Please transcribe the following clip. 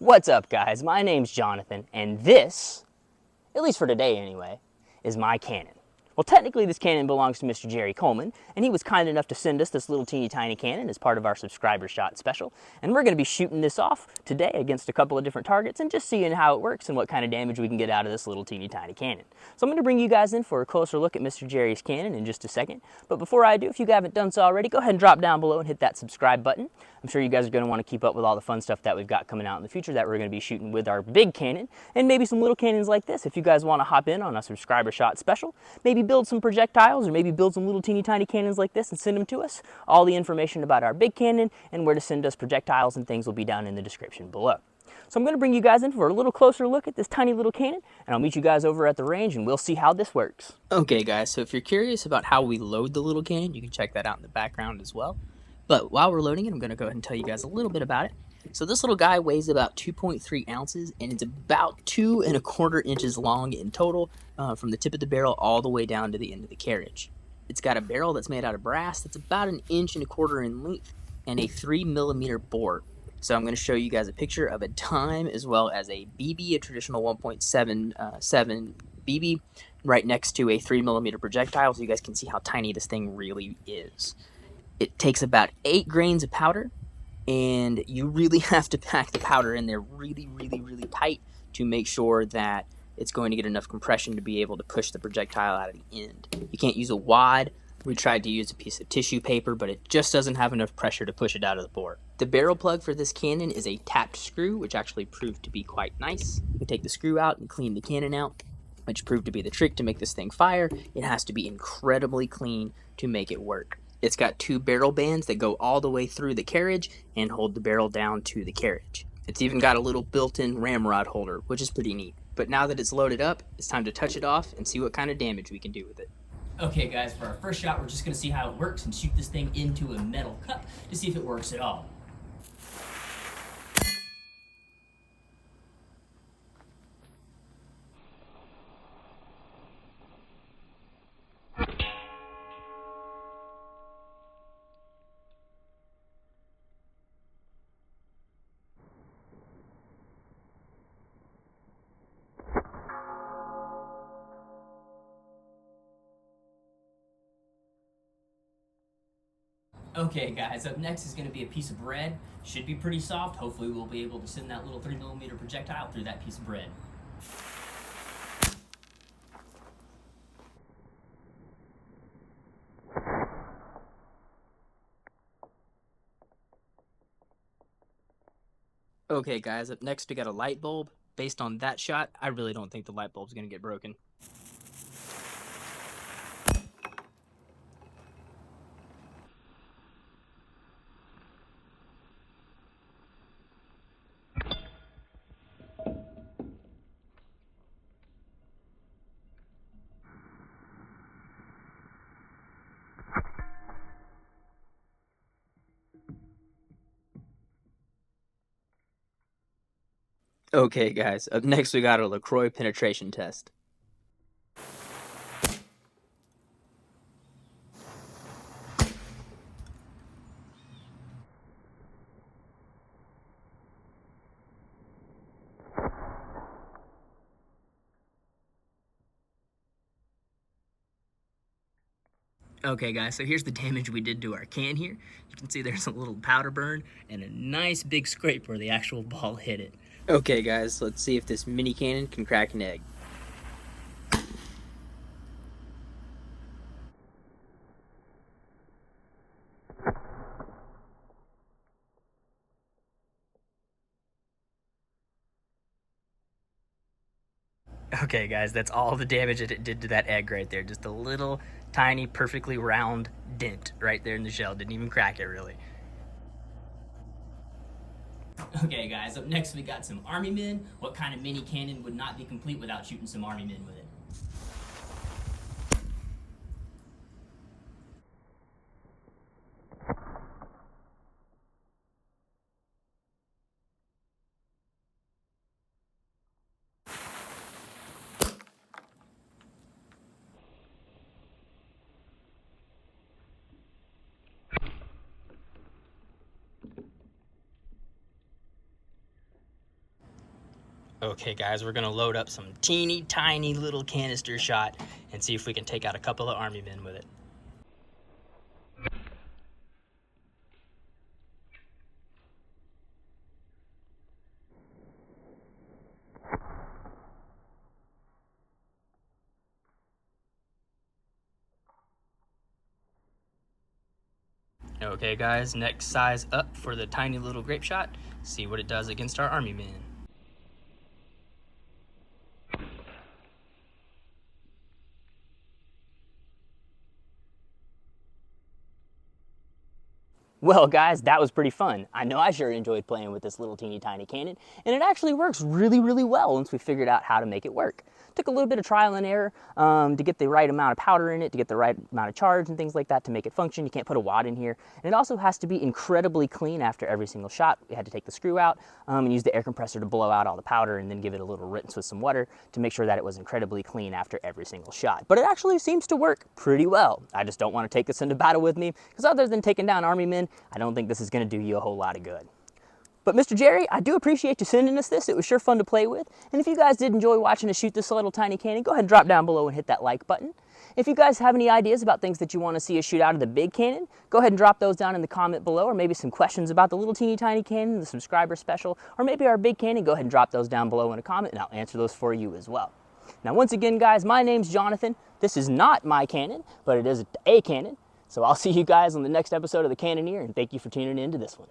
What's up, guys? My name's Jonathan, and this, at least for today anyway, is my cannon. Well, technically this cannon belongs to Mr. Jerry Coleman, and he was kind enough to send us this little teeny tiny cannon as part of our subscriber shot special, and we're going to be shooting this off today against a couple of different targets and just seeing how it works and what kind of damage we can get out of this little teeny tiny cannon. So I'm going to bring you guys in for a closer look at Mr. Jerry's cannon in just a second, but before I do, if you haven't done so already, go ahead and drop down below and hit that subscribe button. I'm sure you guys are going to want to keep up with all the fun stuff that we've got coming out in the future that we're going to be shooting with our big cannon, and maybe some little cannons like this if you guys want to hop in on a subscriber shot special, maybe build some projectiles or maybe build some little teeny tiny cannons like this and send them to us. All the information about our big cannon and where to send us projectiles and things will be down in the description below. So I'm going to bring you guys in for a little closer look at this tiny little cannon, and I'll meet you guys over at the range and we'll see how this works. Okay guys, so if you're curious about how we load the little cannon, you can check that out in the background as well. But while we're loading it, I'm going to go ahead and tell you guys a little bit about it. So this little guy weighs about 2.3 ounces, and it's about 2¼ inches long in total, from the tip of the barrel all the way down to the end of the carriage. It's got a barrel that's made out of brass that's about 1¼ inch in length, and a 3mm bore. So I'm going to show you guys a picture of a dime as well as a BB, a traditional 1.77 BB, right next to a 3mm projectile, so you guys can see how tiny this thing really is. It takes about 8 grains of powder, and you really have to pack the powder in there really tight to make sure that it's going to get enough compression to be able to push the projectile out of the end. You can't use a wad. We tried to use a piece of tissue paper, but it just doesn't have enough pressure to push it out of the bore. The barrel plug for this cannon is a tapped screw, which actually proved to be quite nice. You can take the screw out and clean the cannon out, which proved to be the trick to make this thing fire. It has to be incredibly clean to make it work. It's got 2 barrel bands that go all the way through the carriage and hold the barrel down to the carriage. It's even got a little built-in ramrod holder, which is pretty neat. But now that it's loaded up, it's time to touch it off and see what kind of damage we can do with it. Okay guys, for our first shot, we're just going to see how it works and shoot this thing into a metal cup to see if it works at all. Okay guys, up next is going to be a piece of bread. Should be pretty soft. Hopefully we'll be able to send that little 3mm projectile through that piece of bread. Okay guys, up next we got a light bulb. Based on that shot, I really don't think the light bulb's going to get broken. Okay guys, up next we got a LaCroix penetration test. Okay guys, so here's the damage we did to our can here. You can see there's a little powder burn and a nice big scrape where the actual ball hit it. Okay guys, let's see if this mini cannon can crack an egg. Okay guys, that's all the damage that it did to that egg right there. Just a little tiny, perfectly round dent right there in the shell. Didn't even crack it really. Okay guys, up next we got some army men. What kind of mini cannon would not be complete without shooting some army men with it? Okay guys, we're gonna load up some teeny tiny little canister shot and see if we can take out a couple of army men with it. Okay guys, next size up for the tiny little grape shot. See what it does against our army men. Well guys, that was pretty fun. I know I sure enjoyed playing with this little teeny tiny cannon, and it actually works really well once we figured out how to make it work. Took a little bit of trial and error to get the right amount of powder in it, to get the right amount of charge and things like that to make it function. You can't put a wad in here. And it also has to be incredibly clean after every single shot. We had to take the screw out and use the air compressor to blow out all the powder and then give it a little rinse with some water to make sure that it was incredibly clean after every single shot. But it actually seems to work pretty well. I just don't want to take this into battle with me because other than taking down army men, I don't think this is going to do you a whole lot of good. But Mr. Jerry, I do appreciate you sending us this. It was sure fun to play with. And if you guys did enjoy watching us shoot this little tiny cannon, go ahead and drop down below and hit that like button. If you guys have any ideas about things that you want to see us shoot out of the big cannon, go ahead and drop those down in the comment below, or maybe some questions about the little teeny tiny cannon, the subscriber special, or maybe our big cannon, go ahead and drop those down below in a comment and I'll answer those for you as well. Now once again guys, my name's Jonathan. This is not my cannon, but it is a cannon. So I'll see you guys on the next episode of the Cannoneer, and thank you for tuning in to this one.